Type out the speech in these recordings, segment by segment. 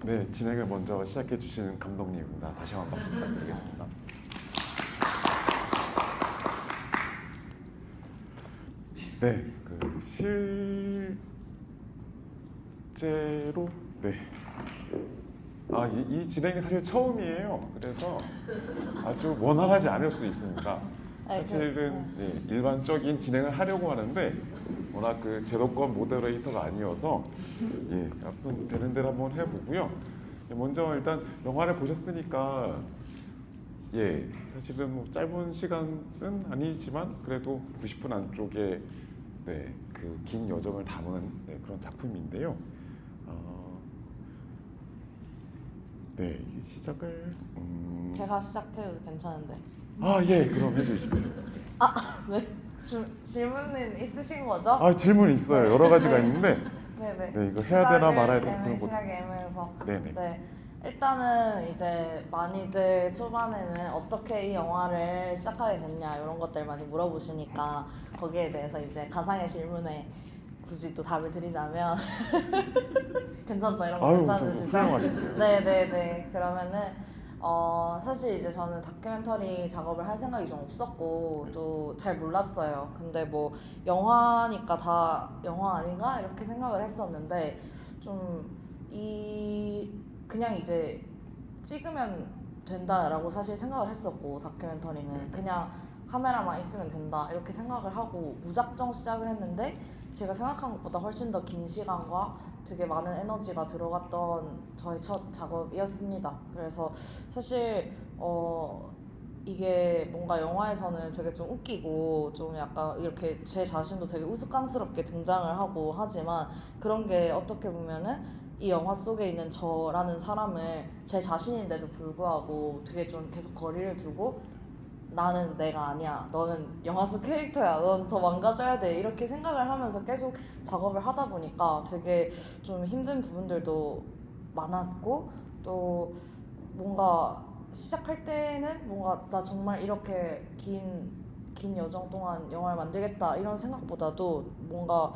네, 진행을 먼저 시작해 주시는 감독님입니다. 다시 한번 박수 부탁드리겠습니다. 네, 실제로 네. 이 진행이 사실 처음이에요. 그래서 아주 원활하지 않을 수 있습니다. 사실은 일반적인 진행을 하려고 하는데 워낙 제도권 모더레이터가 아니어서 앞으로 되는 대로 한번 해보고요. 먼저 일단 영화를 보셨으니까 사실은 뭐 짧은 시간은 아니지만 그래도 90분 안쪽에 그 긴 여정을 담은 그런 작품인데요. 이게 시작을 제가 시작해도 괜찮은데. 그럼 해주시죠. 네. 질문은 있으신 거죠? 질문 있어요. 여러 가지가 있는데 네네. 이거 해야 되나 말아야 되나 그런 거. 시작이 애매해서. 네네. 네. 일단은 이제 많이들 초반에는 어떻게 이 영화를 시작하게 됐냐 이런 것들 많이 물어보시니까 거기에 대해서 이제 가상의 질문에 굳이 또 답을 드리자면 괜찮죠? 이런 거 괜찮으시죠? 훌륭하시네요. 네네네. 그러면은 사실 이제 저는 다큐멘터리 작업을 할 생각이 좀 없었고 또 잘 몰랐어요. 근데 뭐 영화니까 다 영화 아닌가 이렇게 생각을 했었는데 그냥 이제 찍으면 된다라고 사실 생각을 했었고 다큐멘터리는 그냥 카메라만 있으면 된다 이렇게 생각을 하고 무작정 시작을 했는데 제가 생각한 것보다 훨씬 더 긴 시간과 되게 많은 에너지가 들어갔던 저의 첫 작업이었습니다. 그래서 사실 이게 뭔가 영화에서는 되게 좀 웃기고 좀 약간 이렇게 제 자신도 되게 우스꽝스럽게 등장을 하고 하지만 그런 게 어떻게 보면은 이 영화 속에 있는 저라는 사람을 제 자신인데도 불구하고 되게 좀 계속 거리를 두고 나는 내가 아니야. 너는 영화 속 캐릭터야. 넌 더 망가져야 돼. 이렇게 생각을 하면서 계속 작업을 하다 보니까 되게 좀 힘든 부분들도 많았고 또 뭔가 시작할 때는 뭔가 나 정말 이렇게 긴 여정 동안 영화를 만들겠다 이런 생각보다도 뭔가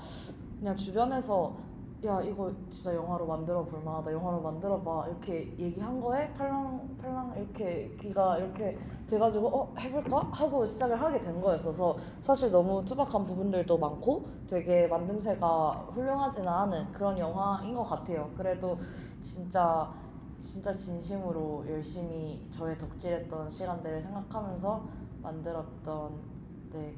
그냥 주변에서 야 이거 진짜 영화로 만들어 볼 만하다 영화로 만들어 봐 이렇게 얘기한 거에 팔랑 이렇게 귀가 이렇게 돼가지고 해볼까 하고 시작을 하게 된 거였어서 사실 너무 투박한 부분들도 많고 되게 만듦새가 훌륭하지는 않은 그런 영화인 것 같아요. 그래도 진짜 진심으로 열심히 저의 덕질했던 시간들을 생각하면서 만들었던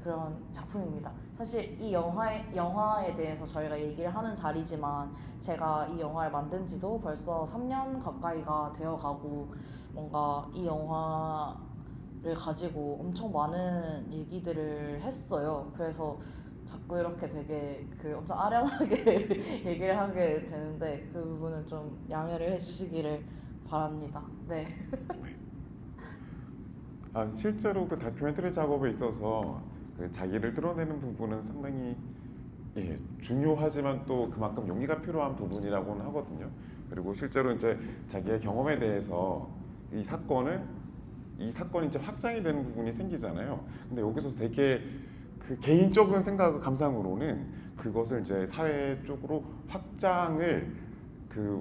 그런 작품입니다. 사실 이 영화에 대해서 저희가 얘기를 하는 자리지만 제가 이 영화를 만든 지도 벌써 3년 가까이가 되어가고 뭔가 이 영화를 가지고 엄청 많은 얘기들을 했어요. 그래서 자꾸 이렇게 되게 엄청 아련하게 얘기를 하게 되는데 그 부분은 좀 양해를 해주시기를 바랍니다. 네. 실제로 그 다큐멘터리 작업에 있어서 자기를 드러내는 부분은 상당히 중요하지만 또 그만큼 용기가 필요한 부분이라고는 하거든요. 그리고 실제로 이제 자기의 경험에 대해서 이 사건이 이제 확장이 되는 부분이 생기잖아요. 근데 여기서 되게 개인적인 생각 감상으로는 그것을 이제 사회 쪽으로 확장을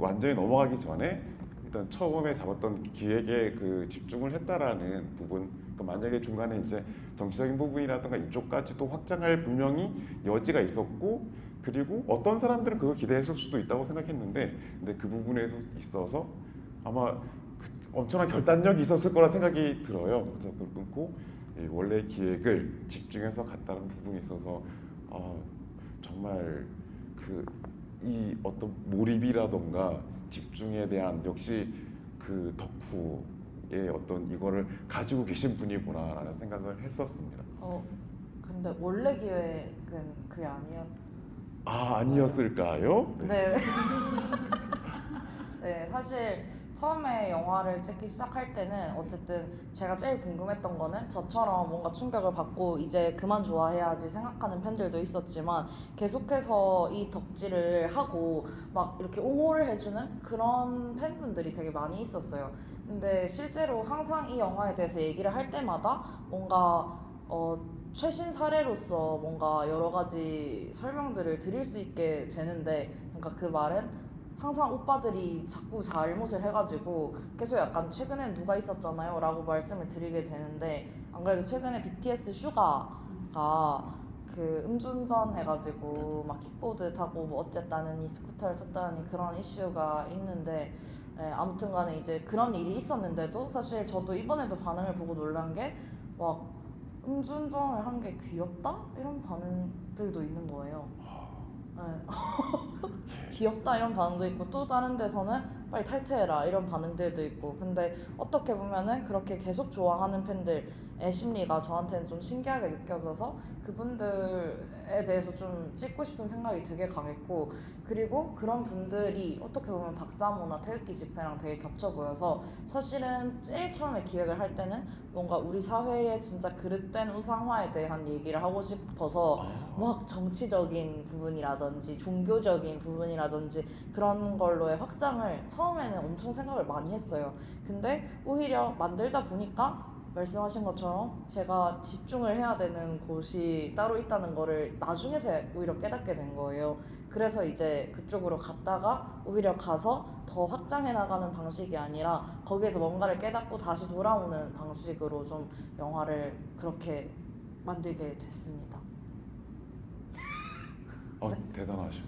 완전히 넘어가기 전에 일단 처음에 잡았던 기획에 집중을 했다라는 부분. 만약에 중간에 이제 정치적인 부분이라든가 이쪽까지도 확장할 분명히 여지가 있었고 그리고 어떤 사람들은 그걸 기대했을 수도 있다고 생각했는데 근데 그 부분에 있어서 아마 엄청난 결단력이 있었을 거라 생각이 들어요. 그래서 그걸 끊고 원래 기획을 집중해서 갔다는 부분에 있어서 정말 이 어떤 몰입이라던가 집중에 대한 역시 덕후의 어떤 이거를 가지고 계신 분이구나라는 생각을 했었습니다. 근데 원래 기획은 그게 아니었을까요? 네. 네, 사실 처음에 영화를 찍기 시작할 때는 어쨌든 제가 제일 궁금했던 거는 저처럼 뭔가 충격을 받고 이제 그만 좋아해야지 생각하는 팬들도 있었지만 계속해서 이 덕질을 하고 막 이렇게 옹호를 해주는 그런 팬분들이 되게 많이 있었어요. 근데 실제로 항상 이 영화에 대해서 얘기를 할 때마다 뭔가 최신 사례로서 뭔가 여러 가지 설명들을 드릴 수 있게 되는데 그러니까 그 말은 항상 오빠들이 자꾸 잘못을 해가지고 계속 약간 최근에 누가 있었잖아요 라고 말씀을 드리게 되는데, 안 그래도 최근에 BTS 슈가가 그 음주운전 해가지고 막 킥보드 타고 뭐 어쨌다느니 스쿠터를 탔다느니 그런 이슈가 있는데, 아무튼 간에 이제 그런 일이 있었는데도 사실 저도 이번에도 반응을 보고 놀란 게 막 음주운전을 한 게 귀엽다? 이런 반응들도 있는 거예요. 네. 귀엽다 이런 반응도 있고, 또 다른 데서는 빨리 탈퇴해라 이런 반응들도 있고. 근데 어떻게 보면은 그렇게 계속 좋아하는 팬들의 심리가 저한테는 좀 신기하게 느껴져서 그분들에 대해서 좀 찍고 싶은 생각이 되게 강했고, 그리고 그런 분들이 어떻게 보면 박사모나 태극기 집회랑 되게 겹쳐 보여서 사실은 제일 처음에 기획을 할 때는 뭔가 우리 사회의 진짜 그릇된 우상화에 대한 얘기를 하고 싶어서 막 정치적인 부분이라든지 종교적인 부분이라든지 그런 걸로의 확장을 처음에는 엄청 생각을 많이 했어요. 근데 오히려 만들다 보니까 말씀하신 것처럼 제가 집중을 해야 되는 곳이 따로 있다는 거를 나중에서 오히려 깨닫게 된 거예요. 그래서 이제 그쪽으로 갔다가 오히려 가서 더 확장해 나가는 방식이 아니라 거기에서 뭔가를 깨닫고 다시 돌아오는 방식으로 좀 영화를 그렇게 만들게 됐습니다. 대단하셔.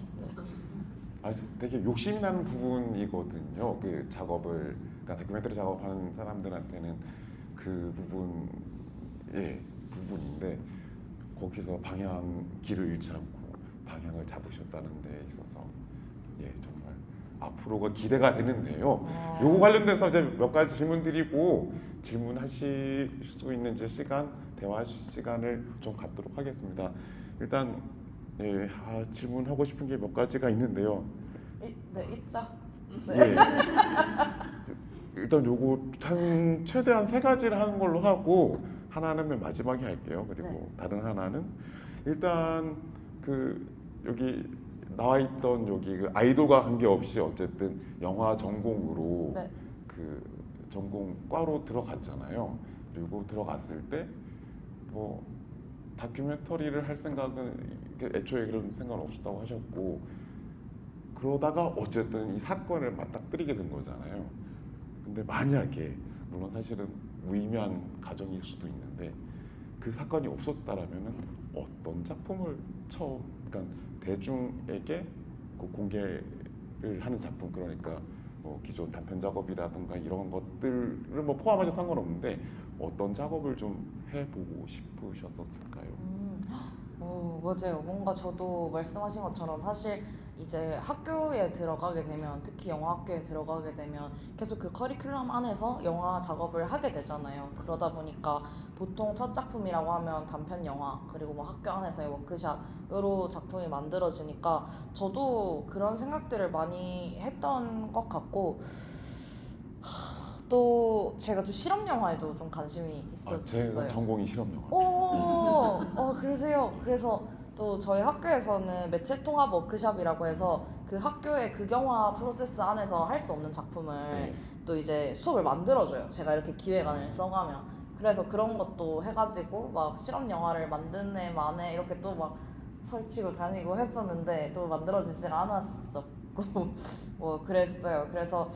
되게 욕심이 나는 부분이거든요. 그 작업을, 그러니까 다큐멘터리 작업하는 사람들한테는 그 부분인데, 거기서 길을 잃지 않고 방향을 잡으셨다는 데 있어서 정말 앞으로가 기대가 되는데요. 요거 관련돼서 이제 몇 가지 질문 드리고 질문하실 수 있는지 대화하실 시간을 좀 갖도록 하겠습니다. 일단 질문하고 싶은 게 몇 가지가 있는데요. 네, 있죠. 네. 일단 요거 최대한 3가지를 하는 걸로 하고, 하나는 맨 마지막에 할게요. 그리고 다른 하나는 일단 여기 나와 있던 여기 그 아이돌과 관계없이 어쨌든 영화 전공으로 그 전공과로 들어갔잖아요. 그리고 들어갔을 때 뭐 다큐멘터리를 할 생각은 애초에 그런 생각은 없었다고 하셨고, 그러다가 어쨌든 이 사건을 맞닥뜨리게 된 거잖아요. 근데 만약에, 물론 사실은 무의미한 가정일 수도 있는데, 그 사건이 없었다라면은 어떤 작품을 그러니까 대중에게 공개를 하는 작품, 그러니까 뭐 기존 단편 작업이라든가 이런 것들을 뭐 포함해서 상관없는데 어떤 작업을 좀 해보고 싶으셨을까요? 맞아요. 뭔가 저도 말씀하신 것처럼 사실 이제 학교에 들어가게 되면, 특히 영화학교에 들어가게 되면 계속 그 커리큘럼 안에서 영화 작업을 하게 되잖아요. 그러다 보니까 보통 첫 작품이라고 하면 단편 영화, 그리고 뭐 학교 안에서의 워크샵으로 작품이 만들어지니까 저도 그런 생각들을 많이 했던 것 같고, 또 제가 또 실험 영화에도 좀 관심이 있었어요. 제가 전공이 실험 영화. 그러세요. 그래서 또 저희 학교에서는 매체 통합 워크샵이라고 해서 그 학교의 극영화 프로세스 안에서 할 수 없는 작품을 또 이제 수업을 만들어줘요. 제가 이렇게 기획안을 써가면. 그래서 그런 것도 해가지고 막 실험 영화를 만든 애 만에 이렇게 또 막 설치고 다니고 했었는데 또 만들어지지가 않았었고 뭐 그랬어요. 그래서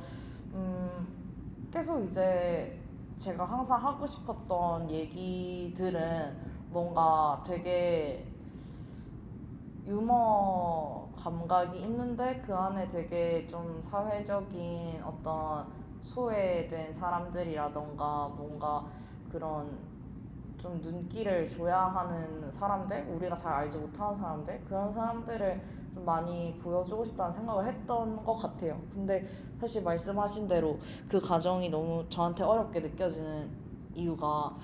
계속 이제 제가 항상 하고 싶었던 얘기들은 뭔가 되게 유머 감각이 있는데 그 안에 되게 좀 사회적인 어떤 소외된 사람들이라던가 뭔가 그런 좀 눈길을 줘야 하는 사람들, 우리가 잘 알지 못하는 사람들, 그런 사람들을 좀 많이 보여주고 싶다는 생각을 했던 것 같아요. 근데 사실 말씀하신 대로 그 과정이 너무 저한테 어렵게 느껴지는 이유가,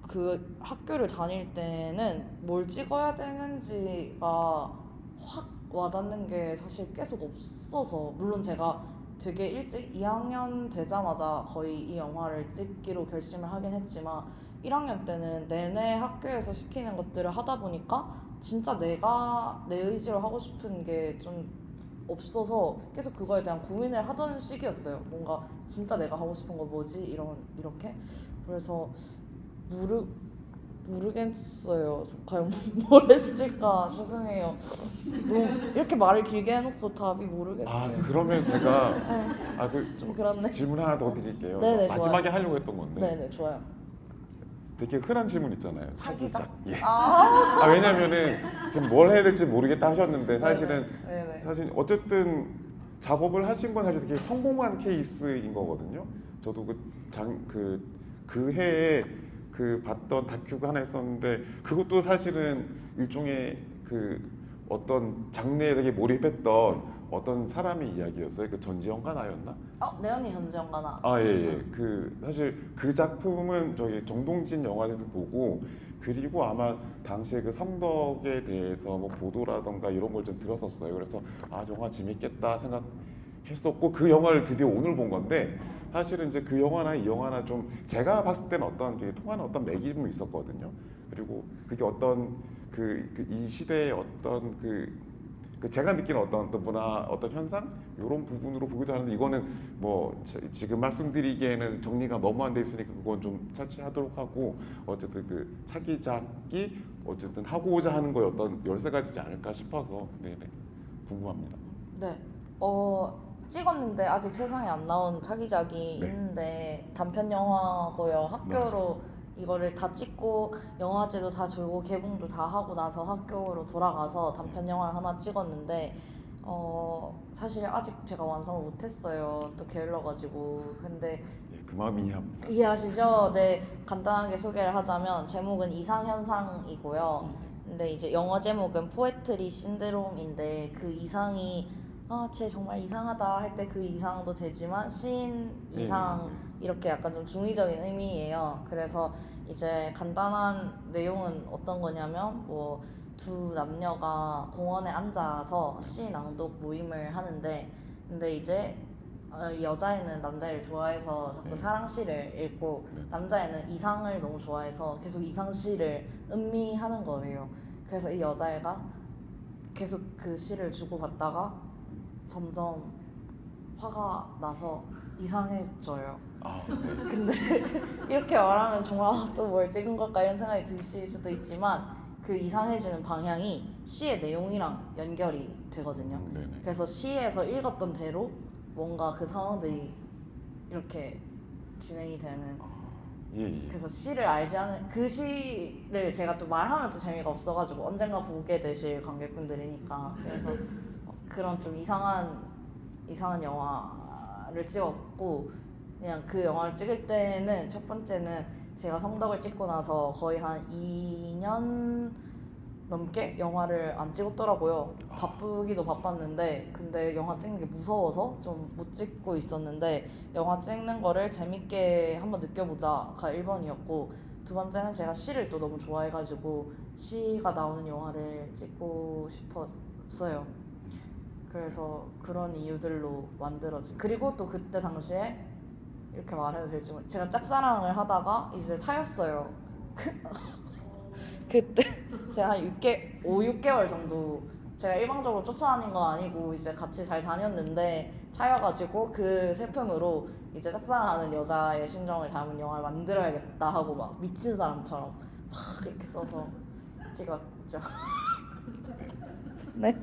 그 학교를 다닐 때는 뭘 찍어야 되는지가 확 와닿는 게 사실 계속 없어서, 물론 제가 되게 일찍 2학년 되자마자 거의 이 영화를 찍기로 결심을 하긴 했지만 1학년 때는 내내 학교에서 시키는 것들을 하다 보니까 진짜 내가 내 의지로 하고 싶은 게 좀 없어서 계속 그거에 대한 고민을 하던 시기였어요. 뭔가 진짜 내가 하고 싶은 거 뭐지? 이렇게. 그래서 모르겠어요. 과연 뭘 했을까 죄송해요. 이렇게 말을 길게 해놓고 답이 모르겠어요. 그러면 제가 좀 그렇네. 질문 하나 더 드릴게요. 네네, 마지막에 좋아요. 하려고 했던 건데 네네 좋아요. 되게 흔한 질문 있잖아요. 차기작? 예. 아 왜냐면은 지금 뭘 해야 될지 모르겠다 하셨는데 사실은 네네. 사실 어쨌든 작업을 하신 건 사실 되게 성공한 케이스인 거거든요. 저도 그 해에 그 봤던 다큐가 하나 있었는데 그것도 사실은 일종의 그 어떤 장르에 되게 몰입했던 어떤 사람의 이야기였어요. 그 전지현가 나였나? 내 언니 전지현가나. 예. 그 사실 그 작품은 저기 정동진 영화제에서 보고 그리고 아마 당시에 그 성덕에 대해서 뭐 보도라던가 이런 걸 좀 들었었어요. 그래서 영화 재밌겠다 생각했었고 그 영화를 드디어 오늘 본 건데 사실은 이제 그 영화나 이 영화나 좀 제가 봤을 때는 어떤 되게 통하는 어떤 매기름이 있었거든요. 그리고 그게 어떤 이 시대의 어떤 그 제가 느끼는 어떤 문화, 어떤 현상 이런 부분으로 보기도 하는데 이거는 뭐 지금 말씀드리기에는 정리가 너무 안 돼 있으니까 그건 좀 차치하도록 하고 어쨌든 그 차기작이 어쨌든 하고자 하는 거에 어떤 열쇠가 되지 않을까 싶어서 네네 궁금합니다. 네. 찍었는데 아직 세상에 안 나온 차기작이 네. 있는데 단편 영화고요. 학교로 이거를 다 찍고 영화제도 다 돌고 개봉도 다 하고 나서 학교로 돌아가서 단편 영화를 하나 찍었는데 사실 아직 제가 완성을 못했어요. 또 게을러가지고. 근데 그 마음 이해합니다. 이해하시죠? 네, 간단하게 소개를 하자면 제목은 이상현상이고요. 근데 이제 영어 제목은 포에트리 신드롬인데 그 이상이 쟤 정말 이상하다 할 때 그 이상도 되지만 시인 이상 이렇게 약간 좀 중의적인 의미예요. 그래서 이제 간단한 내용은 어떤 거냐면 뭐 두 남녀가 공원에 앉아서 시 낭독 모임을 하는데 근데 이제 이 여자애는 남자애를 좋아해서 자꾸 사랑시를 읽고 남자애는 이상을 너무 좋아해서 계속 이상시를 음미하는 거예요. 그래서 이 여자애가 계속 그 시를 주고받다가 점점 화가 나서 이상해져요. 근데 이렇게 말하면 정말 또 뭘 찍은 걸까 이런 생각이 드실 수도 있지만 그 이상해지는 방향이 시의 내용이랑 연결이 되거든요. 그래서 시에서 읽었던 대로 뭔가 그 상황들이 이렇게 진행이 되는. 그래서 시를 알지 않은 그 시를 제가 또 말하면 또 재미가 없어가지고 언젠가 보게 되실 관객분들이니까 그래서 그런 좀 이상한 영화를 찍었고 그냥 그 영화를 찍을 때는 첫 번째는 제가 성덕을 찍고 나서 거의 한 2년 넘게 영화를 안 찍었더라고요. 바쁘기도 바빴는데 근데 영화 찍는 게 무서워서 좀 못 찍고 있었는데 영화 찍는 거를 재밌게 한번 느껴보자가 1번이었고 두 번째는 제가 시를 또 너무 좋아해가지고 시가 나오는 영화를 찍고 싶었어요. 그래서 그런 이유들로 만들어진. 그리고 또 그때 당시에 이렇게 말해도 될지 모르겠어요. 제가 짝사랑을 하다가 이제 차였어요. 그때 제가 한 6개월 정도 제가 일방적으로 쫓아다닌 건 아니고 이제 같이 잘 다녔는데 차여가지고 그 슬픔으로 이제 짝사랑하는 여자의 심정을 담은 영화를 만들어야겠다 하고 막 미친 사람처럼 막 이렇게 써서 찍었죠. 네.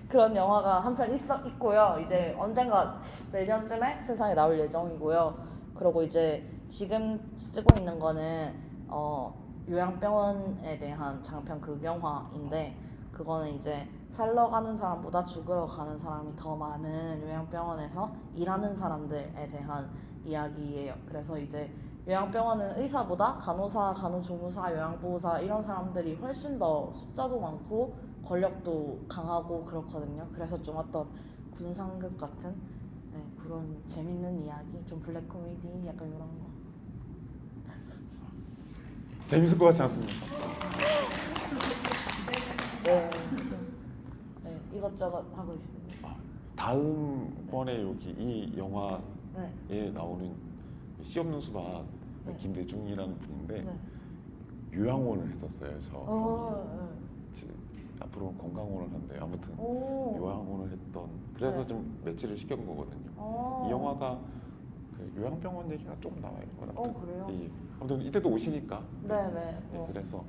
그런 영화가 한 편 있고요. 이제 언젠가 내년쯤에 세상에 나올 예정이고요. 그리고 이제 지금 쓰고 있는 거는 요양병원에 대한 장편 극영화인데 그거는 이제 살러 가는 사람보다 죽으러 가는 사람이 더 많은 요양병원에서 일하는 사람들에 대한 이야기예요. 그래서 이제 요양병원은 의사보다 간호사, 간호조무사, 요양보호사 이런 사람들이 훨씬 더 숫자도 많고 권력도 강하고 그렇거든요. 그래서 좀 어떤 군상극 같은 그런 재밌는 이야기, 좀 블랙 코미디 약간 이런 거. 재밌을 것 같지 않습니까? 네, 이것저것 하고 있습니다. 다음번에 여기 이 영화에 나오는 씨 없는 수박 김대중이라는 분인데 요양원을 했었어요. 앞으로 건강원을 한대요. 아무튼 요양원을 했던 그래서 좀 매치를 시켜본 거거든요. 이 영화가 그 요양병원 얘기가 조금 나와요. 그래요? 예. 아무튼 이때도 오시니까. 네네. 예, 그래서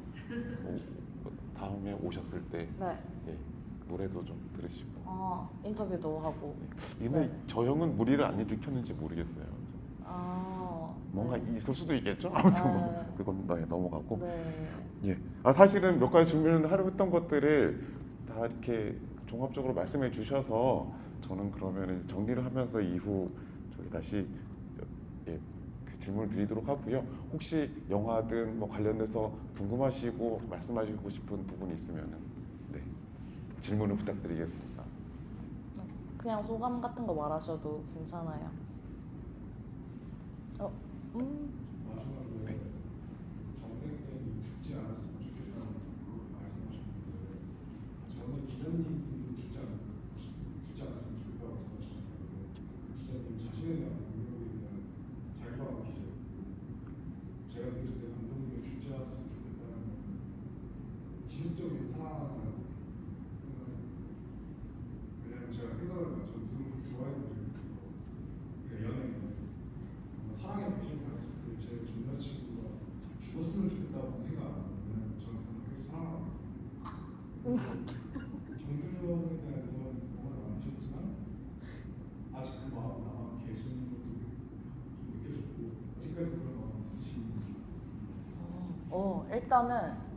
다음에 오셨을 때 네. 예, 노래도 좀 들으시고. 인터뷰도 하고. 근데 네. 저 형은 무리를 안 일으켰는지 모르겠어요. 뭔가 네. 있을 수도 있겠죠. 아무튼 뭐 네. 그건 넘어가고. 네. 예. 사실은 몇 가지 준비를 하려고 했던 것들을 다 이렇게 종합적으로 말씀해 주셔서 저는 그러면 정리를 하면서 이후 저희 다시 그 질문을 드리도록 하고요. 혹시 영화든 뭐 관련돼서 궁금하시고 말씀하시고 싶은 부분이 있으면은 네, 질문을 부탁드리겠습니다. 그냥 소감 같은 거 말하셔도 괜찮아요. 마지막으로 네. 정대님이 죽지 않았으면 좋겠다는 걸 말씀하셨는데 저는 기자님도 죽지 않았으면 좋겠다고 말씀하셨는데 그 기자님 자신에 대한 능력에 대한 자기만한 기자였고 제가 들었을 때 감독님이 죽지 않았으면 좋겠다는 지속적인 사랑을 왜냐면 제가 생각을 해봤죠. 누굴 그렇게 좋아했는 적이 없고 연예인 사랑의 배신을 했을 때 제 전 여자친구가 죽었으면 좋겠다고 생각 안 하면 저는 계속 사랑합니다. 정준영에 대한 그런 영화를 만드셨지만 아직 그 마음 남아 계시는 것도 좀 느껴졌고 아직까지 그런 마음이 있으신지. 일단은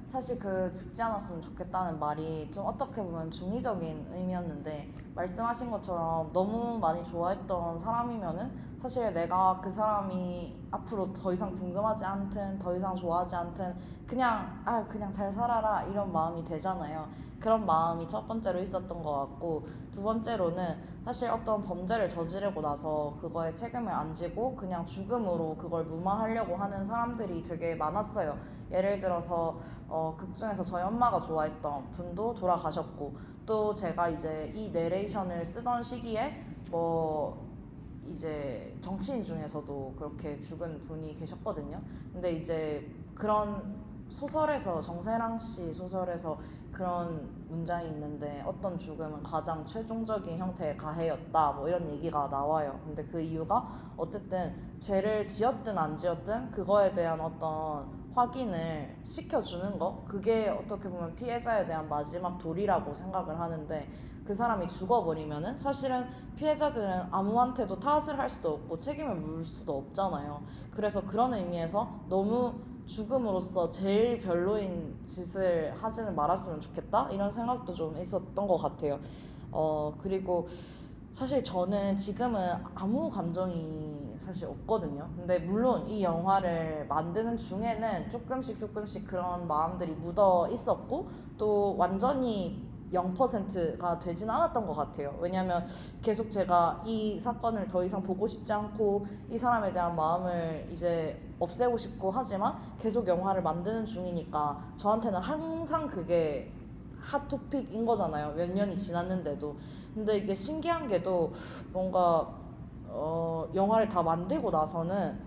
사실 그 죽지 않았으면 좋겠다는 말이 좀 어떻게 보면 중의적인 의미였는데 말씀하신 것처럼 너무 많이 좋아했던 사람이면은 사실 내가 그 사람이 앞으로 더 이상 궁금하지 않든 더 이상 좋아하지 않든 그냥 잘 살아라 이런 마음이 되잖아요. 그런 마음이 첫 번째로 있었던 것 같고 두 번째로는 사실 어떤 범죄를 저지르고 나서 그거에 책임을 안 지고 그냥 죽음으로 그걸 무마하려고 하는 사람들이 되게 많았어요. 예를 들어서 극 중에서 저희 엄마가 좋아했던 분도 돌아가셨고 또 제가 이제 이 내레이션을 쓰던 시기에 뭐 이제 정치인 중에서도 그렇게 죽은 분이 계셨거든요. 근데 이제 그런 소설에서 정세랑 씨 소설에서 그런 문장이 있는데 어떤 죽음은 가장 최종적인 형태의 가해였다 뭐 이런 얘기가 나와요. 근데 그 이유가 어쨌든 죄를 지었든 안 지었든 그거에 대한 어떤 확인을 시켜주는 거 그게 어떻게 보면 피해자에 대한 마지막 도리라고 생각을 하는데 그 사람이 죽어버리면은 사실은 피해자들은 아무한테도 탓을 할 수도 없고 책임을 물 수도 없잖아요. 그래서 그런 의미에서 너무 죽음으로써 제일 별로인 짓을 하지는 말았으면 좋겠다 이런 생각도 좀 있었던 것 같아요. 그리고 사실 저는 지금은 아무 감정이 사실 없거든요. 근데 물론 이 영화를 만드는 중에는 조금씩 그런 마음들이 묻어 있었고 또 완전히 0%가 되진 않았던 것 같아요. 왜냐하면 계속 제가 이 사건을 더 이상 보고 싶지 않고 이 사람에 대한 마음을 이제 없애고 싶고 하지만 계속 영화를 만드는 중이니까 저한테는 항상 그게 핫토픽인 거잖아요. 몇 년이 지났는데도. 근데 이게 신기한 게도 뭔가 영화를 다 만들고 나서는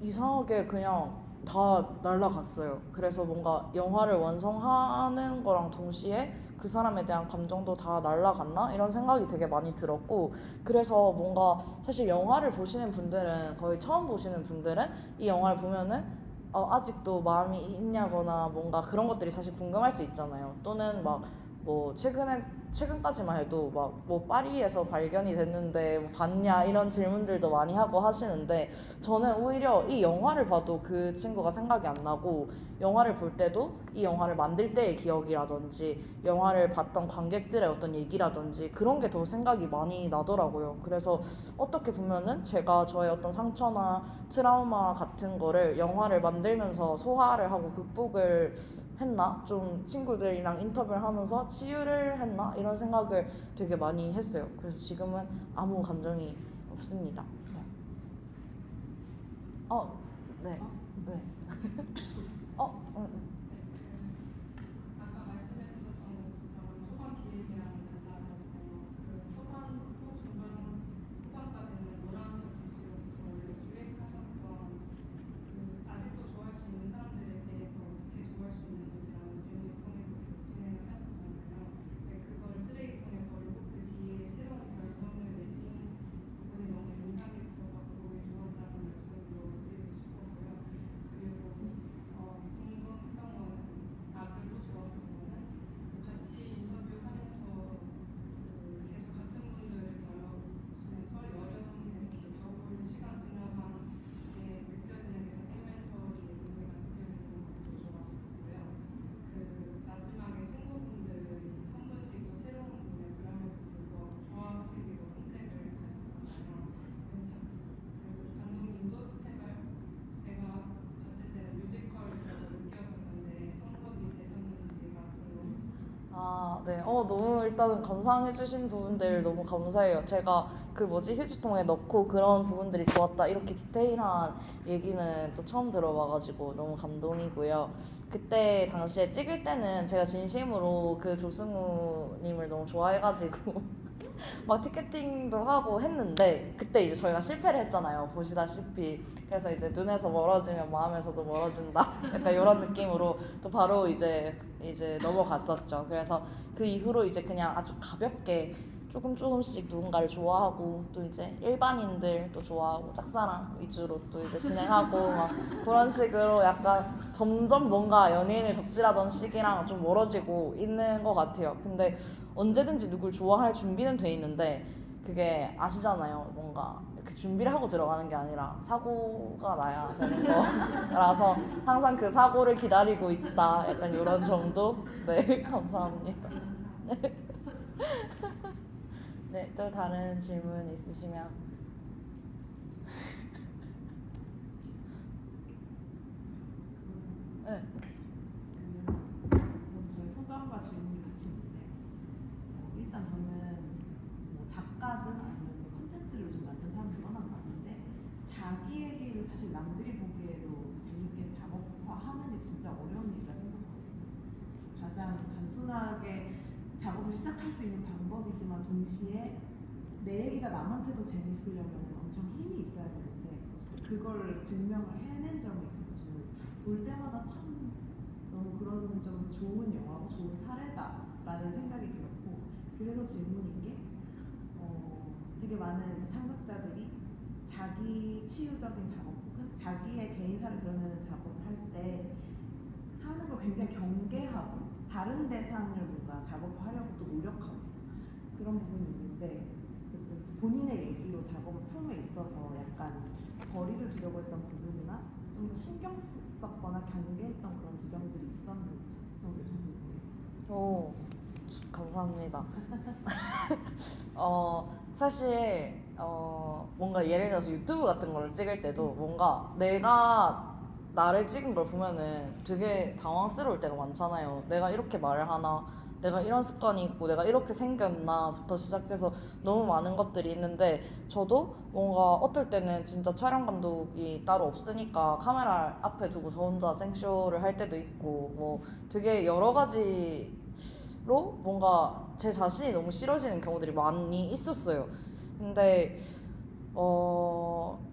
이상하게 그냥 다 날라갔어요. 그래서 뭔가 영화를 완성하는 거랑 동시에 그 사람에 대한 감정도 다 날라갔나? 이런 생각이 되게 많이 들었고 그래서 뭔가 사실 영화를 보시는 분들은 거의 처음 보시는 분들은 이 영화를 보면은 아직도 마음이 있냐거나 뭔가 그런 것들이 사실 궁금할 수 있잖아요. 또는 막 뭐 최근까지만 해도 막 뭐 파리에서 발견이 됐는데 뭐 봤냐 이런 질문들도 많이 하고 하시는데 저는 오히려 이 영화를 봐도 그 친구가 생각이 안 나고 영화를 볼 때도 이 영화를 만들 때의 기억이라든지 영화를 봤던 관객들의 어떤 얘기라든지 그런 게 더 생각이 많이 나더라고요. 그래서 어떻게 보면은 제가 저의 어떤 상처나 트라우마 같은 거를 영화를 만들면서 소화를 하고 극복을 했나? 좀 친구들이랑 인터뷰를 하면서 치유를 했나? 이런 생각을 되게 많이 했어요. 그래서 지금은 아무 감정이 없습니다. 네. 네. 네. 아까 말씀해 주셨던 것처럼 초반 기획이랑 달라져서 그 초반, 후 중반, 후반까지는 노란색 글씨로 원래 기획하셨던 그 아직도 좋아할 수 있는 사람들에 대해서 어떻게 좋아할 수 있는지라는 질문을 통해서 계속 진행을 하셨잖아요. 근데 그거를 쓰레기통에 버리고 그 뒤에 새로운 결론을 내신 부분이 너무 인상 깊고 아, 네. 너무 일단은 감상해주신 부분들 너무 감사해요. 제가 그 뭐지 휴지통에 넣고 그런 부분들이 좋았다 이렇게 디테일한 얘기는 또 처음 들어봐가지고 너무 감동이고요. 그때 당시에 찍을 때는 제가 진심으로 그 조승우님을 너무 좋아해가지고 막 티켓팅도 하고 했는데 그때 이제 저희가 실패를 했잖아요. 보시다시피. 그래서 이제 눈에서 멀어지면 마음에서도 멀어진다. 약간 이런 느낌으로 또 바로 이제 넘어갔었죠. 그래서 그 이후로 이제 그냥 아주 가볍게 조금씩 누군가를 좋아하고 또 이제 일반인들 또 좋아하고 짝사랑 위주로 또 이제 진행하고 막 그런 식으로 약간 점점 뭔가 연예인을 덕질하던 시기랑 좀 멀어지고 있는 것 같아요. 근데 언제든지 누굴 좋아할 준비는 돼 있는데 그게 아시잖아요. 뭔가 이렇게 준비를 하고 들어가는 게 아니라 사고가 나야 되는 거라서 항상 그 사고를 기다리고 있다. 약간 이런 정도? 네, 감사합니다. 네, 또 다른 질문 있으시면. 네. 저희 소감과 질문이 같이 있는데 일단 저는 뭐 작가든 아니면 콘텐츠를 좀 만든 사람들 워낙 많은데 자기 얘기를 사실 남들이 보기에도 재밌게 작업화하는 게 진짜 어려운 일이라 생각하거든요. 가장 단순하게 작업을 시작할 수 있는 방법이지만 동시에 내 얘기가 남한테도 재밌으려면 엄청 힘이 있어야 되는데 그걸 증명을 해낸 점에 있어서 저는 볼 때마다 참 너무 그런 점에서 좋은 영화고 좋은 사례다라는 생각이 들었고 그래서 질문인 게 되게 많은 창작자들이 자기 치유적인 작업 혹은 자기의 개인사를 드러내는 작업을 할 때 하는 걸 굉장히 경계하고 다른 대상을 뭔가 작업하려고 또 노력하고 그런 부분이 있는데 어쨌든 본인의 얘기로 작업을 품에 있어서 약간 거리를 두려고 했던 부분이나 좀 더 신경 썼거나 경계했던 그런 지점들이 있었는지 그런 게 좀 궁금해요. 오, 감사합니다. 사실 뭔가 예를 들어서 유튜브 같은 걸 찍을 때도 뭔가 내가 나를 찍은 걸 보면은 되게 당황스러울 때가 많잖아요. 내가 이렇게 말을 하나, 내가 이런 습관이 있고 내가 이렇게 생겼나부터 시작해서 너무 많은 것들이 있는데 저도 뭔가 어떨 때는 진짜 촬영 감독이 따로 없으니까 카메라 앞에 두고 저 혼자 생쇼를 할 때도 있고 뭐 되게 여러 가지로 뭔가 제 자신이 너무 싫어지는 경우들이 많이 있었어요. 근데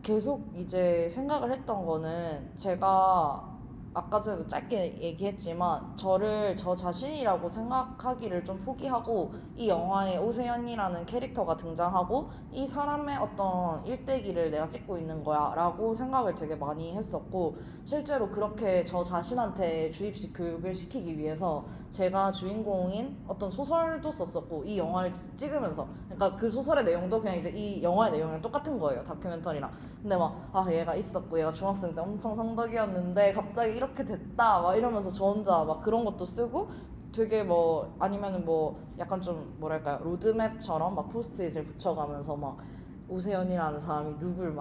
계속 이제 생각을 했던 거는 제가 아까 전에도 짧게 얘기했지만 저를 저 자신이라고 생각하기를 좀 포기하고 이 영화에 오세연이라는 캐릭터가 등장하고 이 사람의 어떤 일대기를 내가 찍고 있는 거야 라고 생각을 되게 많이 했었고 실제로 그렇게 저 자신한테 주입식 교육을 시키기 위해서 제가 주인공인 어떤 소설도 썼었고 이 영화를 찍으면서 그러니까 그 소설의 내용도 그냥 이제 이 영화의 내용이랑 똑같은 거예요. 다큐멘터리랑. 근데 막 얘가 있었고 얘가 중학생 때 엄청 성덕이었는데 갑자기 이렇게 됐다 막 이러면서 저 혼자 막 그런 것도 쓰고 되게 뭐 아니면은 뭐 약간 좀 뭐랄까요 로드맵처럼 막 포스트잇을 붙여가면서 막 오세연이라는 사람이 누굴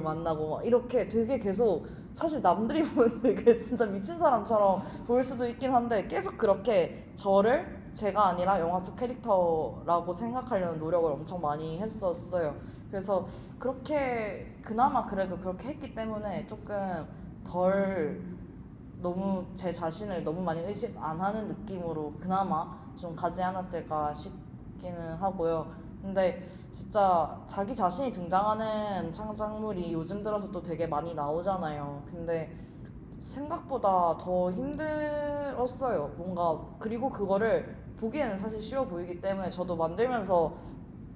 만나고 막 이렇게 되게 계속 사실 남들이 보면 되게 진짜 미친 사람처럼 보일 수도 있긴 한데 계속 그렇게 저를 제가 아니라 영화 속 캐릭터라고 생각하려는 노력을 엄청 많이 했었어요. 그래서 그렇게 그나마 그래도 그렇게 했기 때문에 조금 덜 너무 제 자신을 너무 많이 의식 안 하는 느낌으로 그나마 좀 가지 않았을까 싶기는 하고요. 근데 진짜 자기 자신이 등장하는 창작물이 요즘 들어서 또 되게 많이 나오잖아요. 근데 생각보다 더 힘들었어요. 뭔가 그리고 그거를 보기에는 사실 쉬워 보이기 때문에 저도 만들면서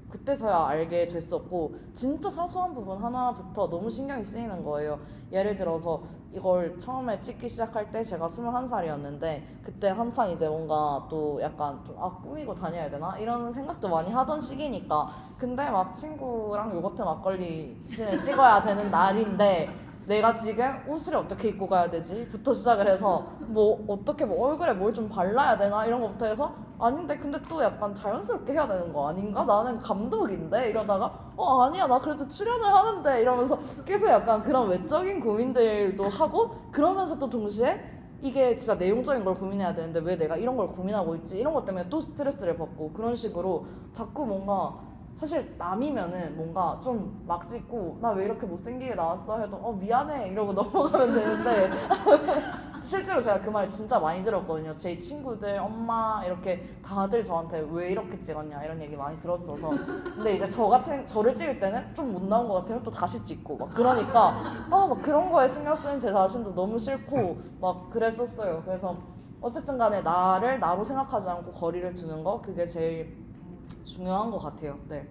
그때서야 알게 됐었고 진짜 사소한 부분 하나부터 너무 신경이 쓰이는 거예요. 예를 들어서 이걸 처음에 찍기 시작할 때 제가 21살이었는데 그때 한창 이제 뭔가 또 약간 좀 꾸미고 다녀야 되나? 이런 생각도 많이 하던 시기니까 근데 막 친구랑 요거트 막걸리 씬을 찍어야 되는 날인데 내가 지금 옷을 어떻게 입고 가야 되지? 부터 시작을 해서 뭐 어떻게 뭐 얼굴에 뭘 좀 발라야 되나? 이런 것부터 해서 아닌데 근데 또 약간 자연스럽게 해야 되는 거 아닌가? 나는 감독인데? 이러다가 아니야 나 그래도 출연을 하는데 이러면서 계속 약간 그런 외적인 고민들도 하고 그러면서 또 동시에 이게 진짜 내용적인 걸 고민해야 되는데 왜 내가 이런 걸 고민하고 있지? 이런 것 때문에 또 스트레스를 받고 그런 식으로 자꾸 뭔가 사실 남이면은 뭔가 좀 막 짚고 나 왜 이렇게 못생기게 나왔어? 해도 미안해 이러고 넘어가면 되는데 실제로 제가 그 말 진짜 많이 들었거든요. 제 친구들, 엄마 이렇게 다들 저한테 왜 이렇게 찍었냐 이런 얘기 많이 들었어서 근데 이제 저를 찍을 때는 좀 못 나온 것 같으면 또 다시 찍고 막 그러니까 막 그런 거에 신경 쓰는 제 자신도 너무 싫고 막 그랬었어요. 그래서 어쨌든 간에 나를 나로 생각하지 않고 거리를 두는 거 그게 제일 중요한 것 같아요. 네.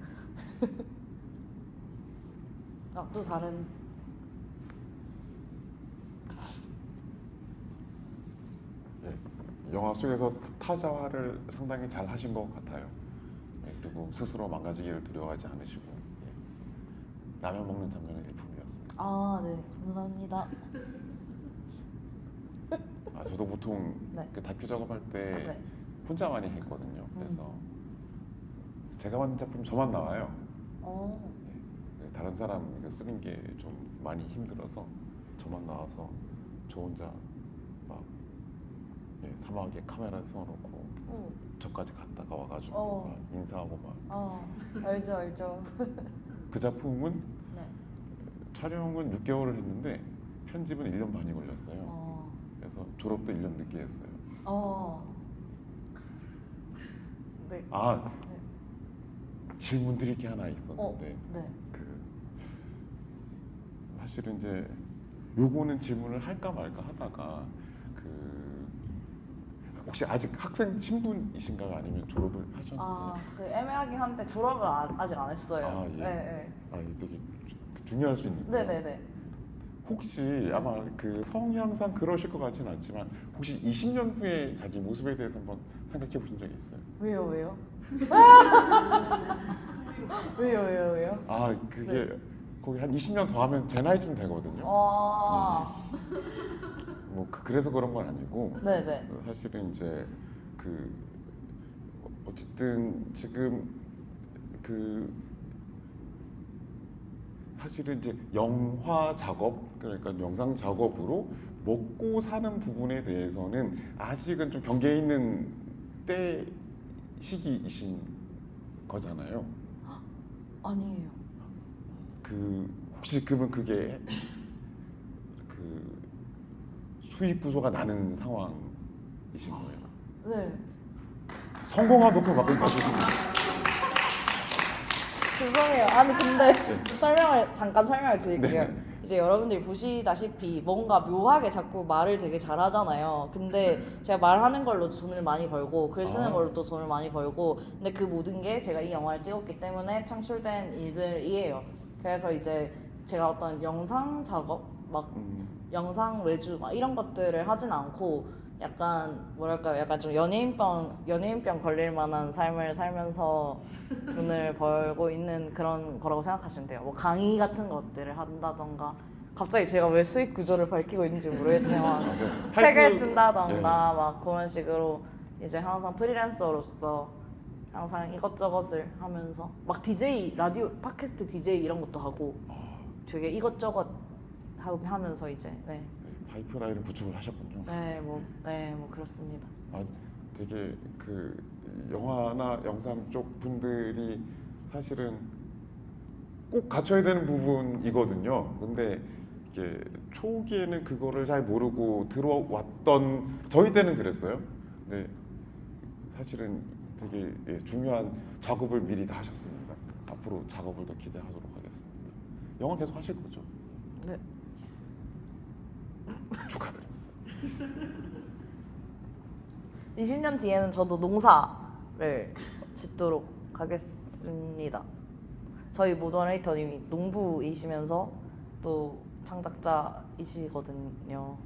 또 다른 영화 속에서 타자화를 상당히 잘 하신 것 같아요. 그리고 스스로 망가지기를 두려워하지 않으시고 라면 먹는 장면은 일품이었습니다. 네 감사합니다. 저도 보통 네. 그 다큐 작업할 때 네. 혼자 많이 했거든요. 그래서 제가 만든 작품 저만 나와요. 다른 사람 이거 쓰는 게 좀 많이 힘들어서 저만 나와서 저 혼자 막 사막에 카메라 세워놓고 저까지 갔다가 와가지고 막 인사하고 막. 알죠. 그 작품은 네. 촬영은 6개월을 했는데 편집은 1년 반이 걸렸어요. 그래서 졸업도 1년 늦게 했어요. 네. 질문 드릴 게 하나 있었는데 네. 사실은 이제 요거는 질문을 할까 말까 하다가 혹시 아직 학생 신분이신가요? 아니면 졸업을 하셨나요? 애매하긴 한데 졸업을 아직 안 했어요. 예. 네. 이게 되게 중요할 수 있는데. 네네네. 혹시 아마 그 성향상 그러실 것 같지는 않지만 혹시 20년 후에 자기 모습에 대해서 한번 생각해 보신 적이 있어요? 왜요? 왜요? 그게 거기 한 20년 더 하면 제 나이쯤 되거든요. 그래서 그런 건 아니고 네네. 사실은 이제 어쨌든 지금 사실은 이제 영화 작업 그러니까 영상 작업으로 먹고 사는 부분에 대해서는 아직은 좀 경계 있는 때 시기이신 거잖아요. 아니에요. 혹시 그러면 그게 수입 구조가 나는 상황이신 거예요? 네. 성공하놓고 막 봐주시면 죄송해요. 근데 잠깐 설명을 드릴게요. 네. 이제 여러분들이 보시다시피 뭔가 묘하게 자꾸 말을 되게 잘하잖아요. 근데 제가 말하는 걸로 돈을 많이 벌고 글 쓰는 걸로 또 돈을 많이 벌고 근데 그 모든 게 제가 이 영화를 찍었기 때문에 창출된 일들이에요. 그래서 이제 제가 어떤 영상 작업 영상 외주 이런 것들을 하진 않고 약간 뭐랄까요? 약간 좀 연예인병 걸릴 만한 삶을 살면서 돈을 벌고 있는 그런 거라고 생각하시면 돼요. 뭐 강의 같은 것들을 한다던가 갑자기 제가 왜 수익 구조를 밝히고 있는지 모르겠지만 책을 쓴다던가 막 그런 식으로 이제 항상 프리랜서로서 항상 이것저것을 하면서 막 DJ 라디오 팟캐스트 DJ 이런 것도 하고 되게 이것저것 하면서 이제 파이프라인을 구축을 하셨군요. 뭐 그렇습니다. 되게 영화나 영상 쪽 분들이 사실은 꼭 갖춰야 되는 부분이거든요. 근데 이게 초기에는 그거를 잘 모르고 들어왔던 저희 때는 그랬어요. 근데 사실은 되게 중요한 작업을 미리 다 하셨습니다. 앞으로 작업을 더 기대하도록 하겠습니다. 영화 계속 하실 거죠? 네. 축하드립니다. 20년 뒤에는 저도 농사를 짓도록 하겠습니다. 저희 모더레이터님이 농부이시면서 또 창작자이시거든요.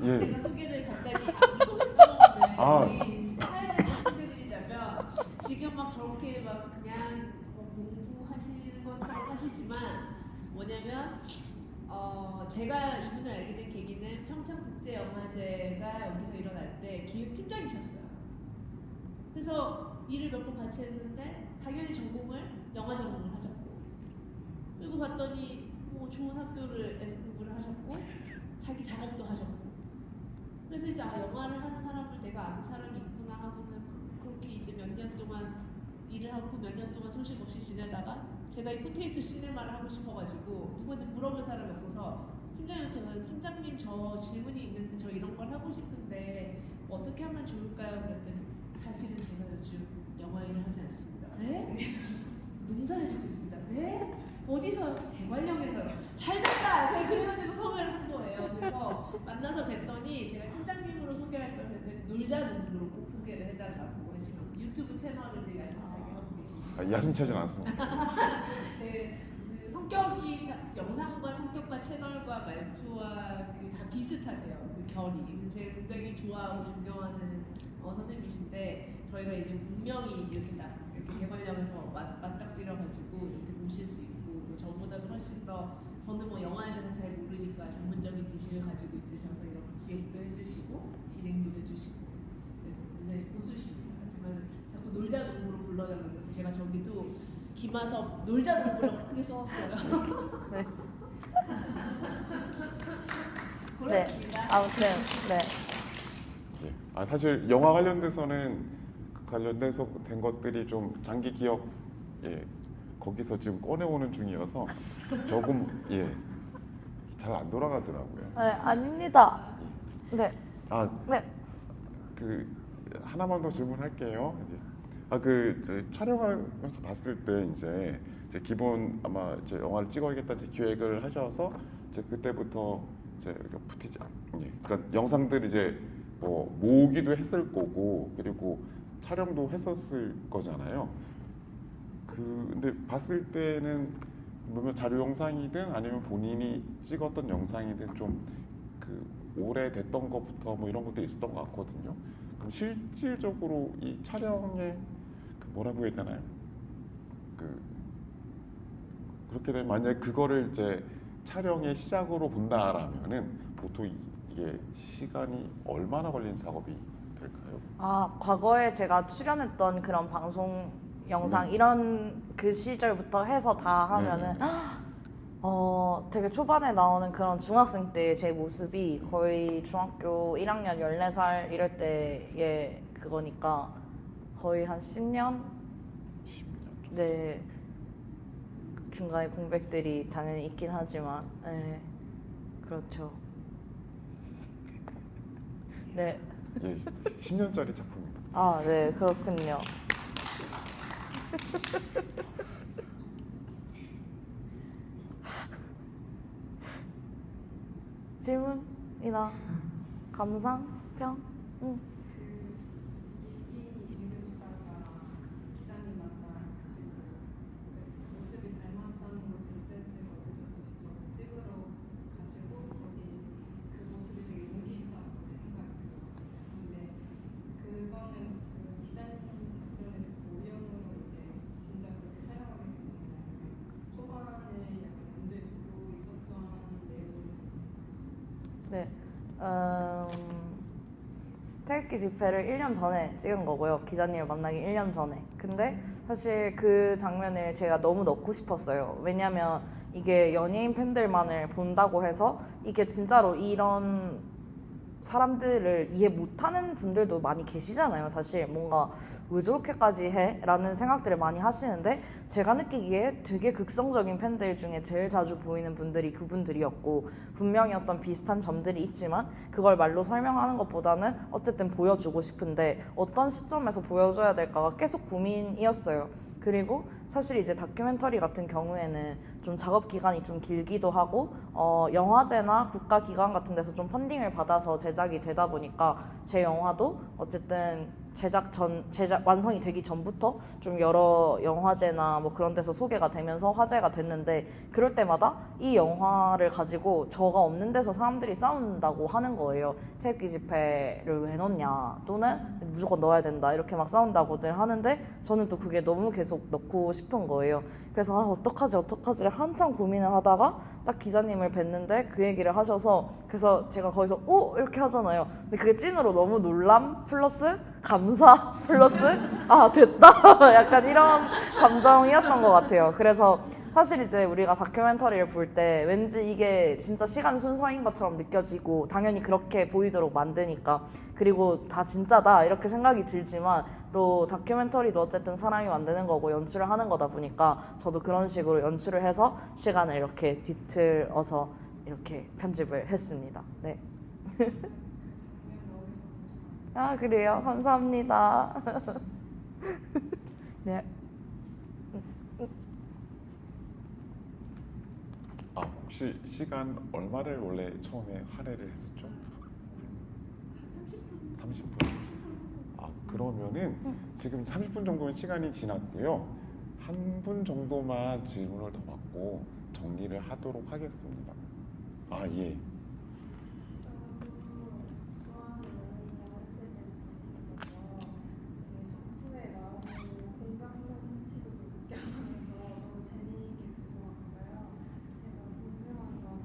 제가 소개를 간단히 소개했거든요. 사연을 소개드리자면 지금 막 저렇게 막 그냥 농부 하시는 것처럼 하시지만 뭐냐면 제가 이분을 알게 된 계기는 평창국제영화제가 여기서 일어날 때 기획팀장이셨어요. 그래서 일을 몇 번 같이 했는데 당연히 전공을 영화 전공을 하셨고 그리고 봤더니 뭐 좋은 학교를 공부를 하셨고 자기 작업도 하셨고 그래서 이제 영화를 하는 사람을 내가 아는 사람이 있구나 하고는 그렇게 이제 몇 년 동안 일을 하고 몇 년 동안 소식 없이 지내다가 제가 이 포테이토 시네마를 하고 싶어가지고 누구한테 물어볼 사람이 없어서 팀장님 저 질문이 있는데 저 이런 걸 하고 싶은데 어떻게 하면 좋을까요? 그랬더니 사실은 제가 요즘 영화 일을 하지 않습니다. 네? 농사를 짓고 있습니다. 네? 어디서? 대관령에서요. 잘됐다! 제가 그래가지고 섭외를 한 거예요. 그래서 만나서 뵀더니 제가 팀장님으로 소개할 걸 했더니 놀자농부로 꼭 소개를 해달라고 하시면서 유튜브 채널을 되게 야심차게 하고 계십니다. 야심차진 않습니다. 네, 그 성격이 영상과 성격과 채널과 말투와 그 다 비슷하세요. 그 결이. 제가 굉장히 좋아하고 존경하는 선생님이신데 저희가 이제 분명히 이렇게 딱 이렇게 개발령에서 맞닥뜨려가지고 이렇게 보실 수 있고 뭐 저보다도 훨씬 더 저는 뭐 영화에 대해서 잘 모르니까 전문적인 지식을 가지고 있으셔서 이렇게 기획도 해주시고 진행도 해주시고 그래서 굉장히 고수십니다. 하지만 자꾸 놀자농부로 불러달라고 해서 제가 저기도 김하섭 놀자농부라고 크게 써왔어요. 네. 그렇습니다. 아무튼 네. 예. 사실 영화 관련돼서는 관련돼서 된 것들이 좀 장기 기억 거기서 지금 꺼내오는 중이어서 조금 잘 안 돌아가더라고요. 네, 아닙니다. 네. 네. 그 하나만 더 질문할게요. 저희 촬영하면서 봤을 때 이제 기본 아마 이제 영화를 찍어야겠다 이제 기획을 하셔서 이제 그때부터 이제 푸티지, 그러니까 영상들 이제 뭐 모으기도 했을 거고 그리고 촬영도 했었을 거잖아요. 근데 봤을 때는 보면 자료 영상이든 아니면 본인이 찍었던 영상이든 좀 오래됐던 것부터 뭐 이런 것들이 있었던 것 같거든요. 그럼 실질적으로 이 촬영에 뭐라고 해야 되나요? 그렇게 되면 만약에 그거를 이제 촬영의 시작으로 본다라면은 보통 이게 시간이 얼마나 걸리는 작업이 될까요? 과거에 제가 출연했던 그런 방송 영상 이런 그 시절부터 해서 다 하면은 되게 초반에 나오는 그런 중학생 때 제 모습이 거의 중학교 1학년 14살 이럴 때의 그거니까 거의 한 10년? 10년. 네. 중간에 공백들이 당연히 있긴 하지만, 네. 그렇죠. 네. 10년짜리 작품입니다. 네, 그렇군요. 질문이나 감상, 평? 읽으시다가 기자님 만나시고 모습이 닮았다는 것을 인사이트를 얻으셔서 직접 찍으러 가시고 거기 그 모습이 되게 용기 있다고 생각이 들었어요. 근데 그거는 기자님 답변을 듣고 우연으로 이제 진짜 그렇게 촬영하게 됐는데 초반에 약간 염두에 두고 있었던 내용이 네. 태극기 집회를 1년 전에 찍은 거고요. 기자님을 만나기 1년 전에. 근데 사실 그 장면을 제가 너무 넣고 싶었어요. 왜냐면 이게 연예인 팬들만을 본다고 해서 이게 진짜로 이런 사람들을 이해 못하는 분들도 많이 계시잖아요. 사실 뭔가 왜 저렇게까지 해? 라는 생각들을 많이 하시는데 제가 느끼기에 되게 극성적인 팬들 중에 제일 자주 보이는 분들이 그분들이었고 분명히 어떤 비슷한 점들이 있지만 그걸 말로 설명하는 것보다는 어쨌든 보여주고 싶은데 어떤 시점에서 보여줘야 될까가 계속 고민이었어요. 그리고 사실 이제 다큐멘터리 같은 경우에는 좀 작업 기간이 좀 길기도 하고 영화제나 국가기관 같은 데서 좀 펀딩을 받아서 제작이 되다 보니까 제 영화도 어쨌든 제작 완성이 되기 전부터 좀 여러 영화제나 뭐 그런 데서 소개가 되면서 화제가 됐는데 그럴 때마다 이 영화를 가지고 저가 없는 데서 사람들이 싸운다고 하는 거예요. 태극기 집회를 왜 넣냐 또는 무조건 넣어야 된다 이렇게 막 싸운다고들 하는데 저는 또 그게 너무 계속 넣고 싶은 거예요. 그래서 어떡하지 한참 고민을 하다가 딱 기자님을 뵀는데 그 얘기를 하셔서 그래서 제가 거기서 오 이렇게 하잖아요. 근데 그게 찐으로 너무 놀람 플러스 감사 플러스 됐다 약간 이런 감정이었던 것 같아요. 그래서 사실 이제 우리가 다큐멘터리를 볼 때 왠지 이게 진짜 시간 순서인 것처럼 느껴지고 당연히 그렇게 보이도록 만드니까 그리고 다 진짜다 이렇게 생각이 들지만 또 다큐멘터리도 어쨌든 사람이 만드는 거고 연출을 하는 거다 보니까 저도 그런 식으로 연출을 해서 시간을 이렇게 뒤틀어서 이렇게 편집을 했습니다. 네. 아 그래요? 감사합니다. 네. 아 혹시 시간 얼마를 원래 처음에 할애를 했었죠? 30분. 아 그러면은 지금 30분 정도는 시간이 지났고요. 한 분 정도만 질문을 더 받고 정리를 하도록 하겠습니다. 아 예. 좋아하는 연예인이라고 했을 때부터 있었어요. 덕후의 마음으로 공감성 수치도 좀 느껴가면서 너무 재미있게 궁금하고요. 제가 궁금한 거는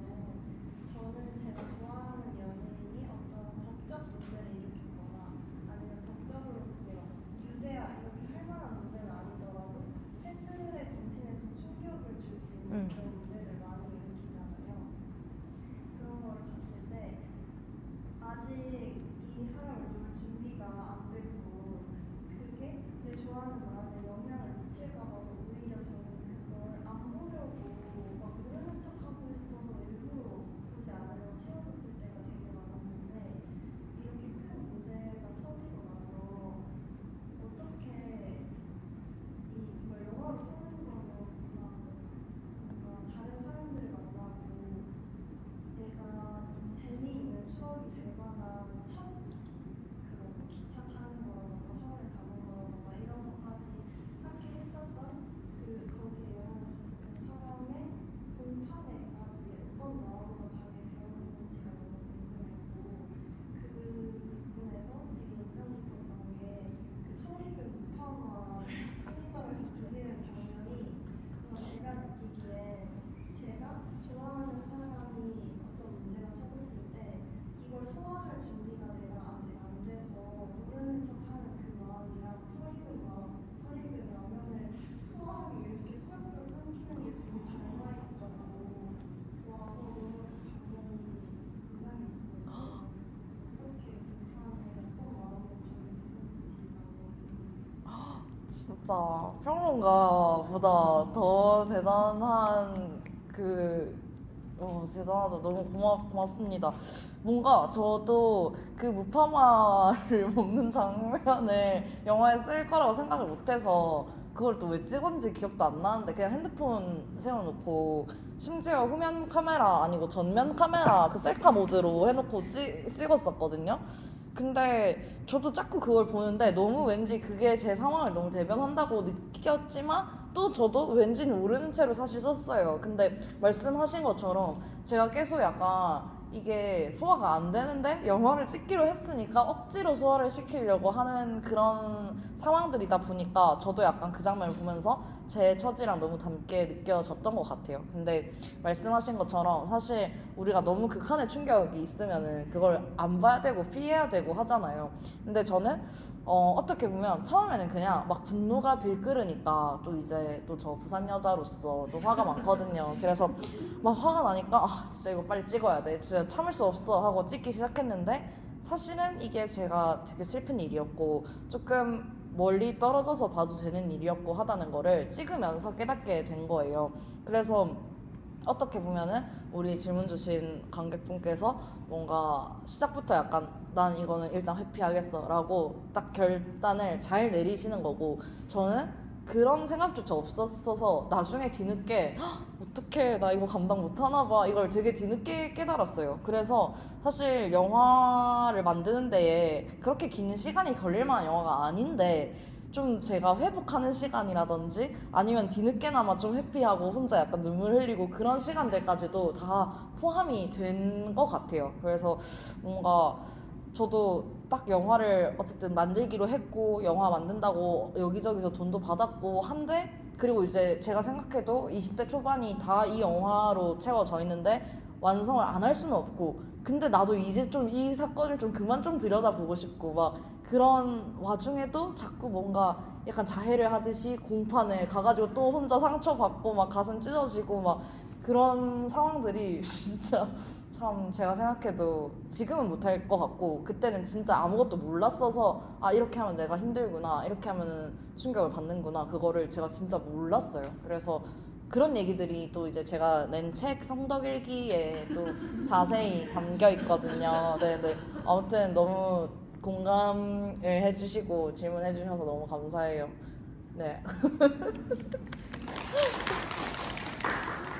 저는 제가 좋아하는 연예인이 어떤 법적 문제를 일으켰거나 아니면 법적으로 그게 막 유죄야 이렇게 할 만한 문제는 아니더라도 팬들의 정신에 좀 충격을 줄 수 있는 그런 문제를 많이 일으키잖아요. 그런 걸 봤을 때 아직 이 사람을 볼 준비가 안 됐고 그게 내 좋아하는 마음에 영향을 미칠까 봐서 오히려 저는 그걸 안 보려고 막 모르는 척하고 싶어서 일부러 보지 않으려고 치워뒀을 때가 되게 많았는데 이렇게 큰 문제가 터지고 나서 어떻게 이걸 영화로 보는 거는 우선 뭔가 다른 사람들을 만나고 내가 좀 재미있는 추억이 될 만한 첫 그런 기차 타는 거라던가 서울에 가는 거라던가 이런 것까지 함께 했었던 그 거기에 영향을 줬었던 사람의 본판에까지 어떤 마음으로 가게 되었는지가 너무 궁금했고 그 부분에서 되게 인상 깊었던 게 그 설익은 무파마 편의점에서 드시는 장면이 뭔가 제가 느끼기에 제가 좋아하는 사람이 어떤 문제가 터졌을 때 이걸 소화할 준비가 내가 아직 안 돼서 모르는 척하는 그 마음이랑 설익은 라면을 소화하기 위해 이렇게 펄펄 삼키는 게 되게 닮아 있다고 와서 너무 그 장면이 인상이 깊거든요. 어떻게 북한에 어떤 마음으로 가게 되셨는지 진짜 평론가보다 더 대단한 대단하다. 너무 고맙습니다. 뭔가 저도 그 무파마를 먹는 장면을 영화에 쓸 거라고 생각을 못해서 그걸 또 왜 찍었는지 기억도 안 나는데 그냥 핸드폰 세워놓고 심지어 후면 카메라 아니고 전면 카메라 그 셀카 모드로 해놓고 찍었었거든요. 근데 저도 자꾸 그걸 보는데 너무 왠지 그게 제 상황을 너무 대변한다고 느꼈지만 또 저도 왠지는 모르는 채로 사실 썼어요. 근데 말씀하신 것처럼 제가 계속 약간 이게 소화가 안 되는데 영화를 찍기로 했으니까 억지로 소화를 시키려고 하는 그런 상황들이다 보니까 저도 약간 그 장면을 보면서 제 처지랑 너무 닮게 느껴졌던 것 같아요. 근데 말씀하신 것처럼 사실 우리가 너무 극한의 충격이 있으면은 그걸 안 봐야 되고 피해야 되고 하잖아요. 근데 저는 어떻게 보면 처음에는 그냥 막 분노가 들끓으니까 또 이제 또 저 부산 여자로서 또 화가 많거든요. 그래서 막 화가 나니까 아 진짜 이거 빨리 찍어야 돼. 진짜 참을 수 없어 하고 찍기 시작했는데 사실은 이게 제가 되게 슬픈 일이었고 조금 멀리 떨어져서 봐도 되는 일이었고 하다는 거를 찍으면서 깨닫게 된 거예요. 그래서 어떻게 보면은 우리 질문 주신 관객분께서 뭔가 시작부터 약간 난 이거는 일단 회피하겠어 라고 딱 결단을 잘 내리시는 거고 저는 그런 생각조차 없었어서 나중에 뒤늦게 어떻게 나 이거 감당 못하나 봐 이걸 되게 뒤늦게 깨달았어요. 그래서 사실 영화를 만드는 데에 그렇게 긴 시간이 걸릴 만한 영화가 아닌데 좀 제가 회복하는 시간이라든지 아니면 뒤늦게나마 좀 회피하고 혼자 약간 눈물 흘리고 그런 시간들까지도 다 포함이 된 것 같아요. 그래서 뭔가 저도 딱 영화를 어쨌든 만들기로 했고 영화 만든다고 여기저기서 돈도 받았고 한데 그리고 이제 제가 생각해도 20대 초반이 다 이 영화로 채워져 있는데 완성을 안 할 수는 없고 근데 나도 이제 좀 이 사건을 좀 그만 좀 들여다보고 싶고 막 그런 와중에도 자꾸 뭔가 약간 자해를 하듯이 공판을 가가지고 또 혼자 상처받고 막 가슴 찢어지고 막 그런 상황들이 진짜 참 제가 생각해도 지금은 못할 것 같고 그때는 진짜 아무것도 몰랐어서 아 이렇게 하면 내가 힘들구나 이렇게 하면 충격을 받는구나 그거를 제가 진짜 몰랐어요. 그래서 그런 얘기들이 또 이제 제가 낸 책 성덕일기에 또 자세히 담겨 있거든요. 네네. 아무튼 너무 공감을 해주시고 질문해 주셔서 너무 감사해요. 네.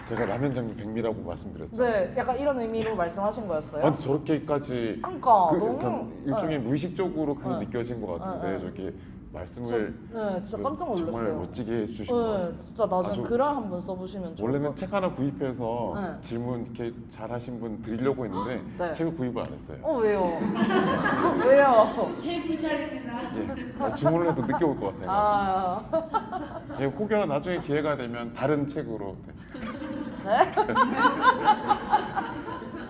제가 라면장님 백미라고 말씀드렸죠. 네, 약간 이런 의미로 말씀하신 거였어요? 아, 근데 저렇게까지 그러니까 그, 너무 그냥 일종의 무의식적으로 그게 네. 느껴진 것 같은데 네. 저렇게 말씀을 네, 진짜 깜짝 놀랐어요. 정말 멋지게 해주신 것 네, 같습니다. 진짜 나중에 아주 글을 한번 써보시면 좋을 것 원래는 같아요. 책 하나 구입해서 네. 질문 이렇게 잘하신 분 드리려고 했는데 네. 책을 구입을 안 했어요. 왜요? 왜요? 제 불찰입니다. 예, 주문을 해도 늦게 올 것 같아요. 아, 예, 혹여나 나중에 기회가 되면 다른 책으로. 네?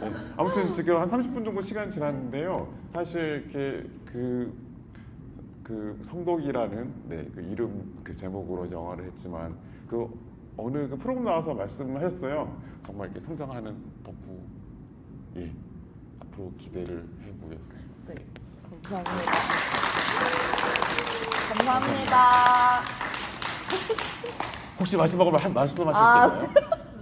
예, 아무튼 지금 한 30분 정도 시간 지났는데요. 사실 이렇게 그 성덕이라는 네, 그 이름 그 제목으로 영화를 했지만 그 어느 그 프로그램 나와서 말씀을 했어요. 정말 이렇게 성장하는 덕후 예 앞으로 기대를 해보겠습니다. 네, 감사합니다. 감사합니다. 혹시 마지막으로 한 말씀하실 게 있나요?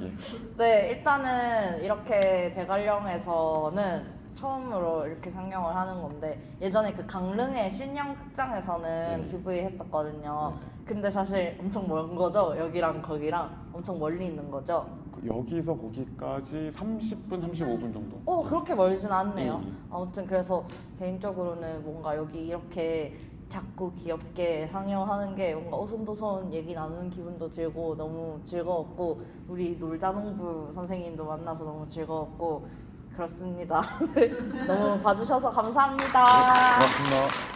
예. 네, 일단은 이렇게 대관령에서는 처음으로 이렇게 상영을 하는 건데 예전에 그 강릉의 신영 극장에서는 네. GV 했었거든요. 근데 사실 엄청 먼 거죠. 여기랑 거기랑 엄청 멀리 있는 거죠. 그 여기서 거기까지 30분, 35분 정도. 그렇게 멀진 않네요. 네. 아무튼 그래서 개인적으로는 뭔가 여기 이렇게 작고 귀엽게 상영하는 게 뭔가 오손도손 얘기 나누는 기분도 들고 너무 즐거웠고 우리 놀자농부 선생님도 만나서 너무 즐거웠고 그렇습니다. 너무 봐주셔서 감사합니다. 고맙습니다.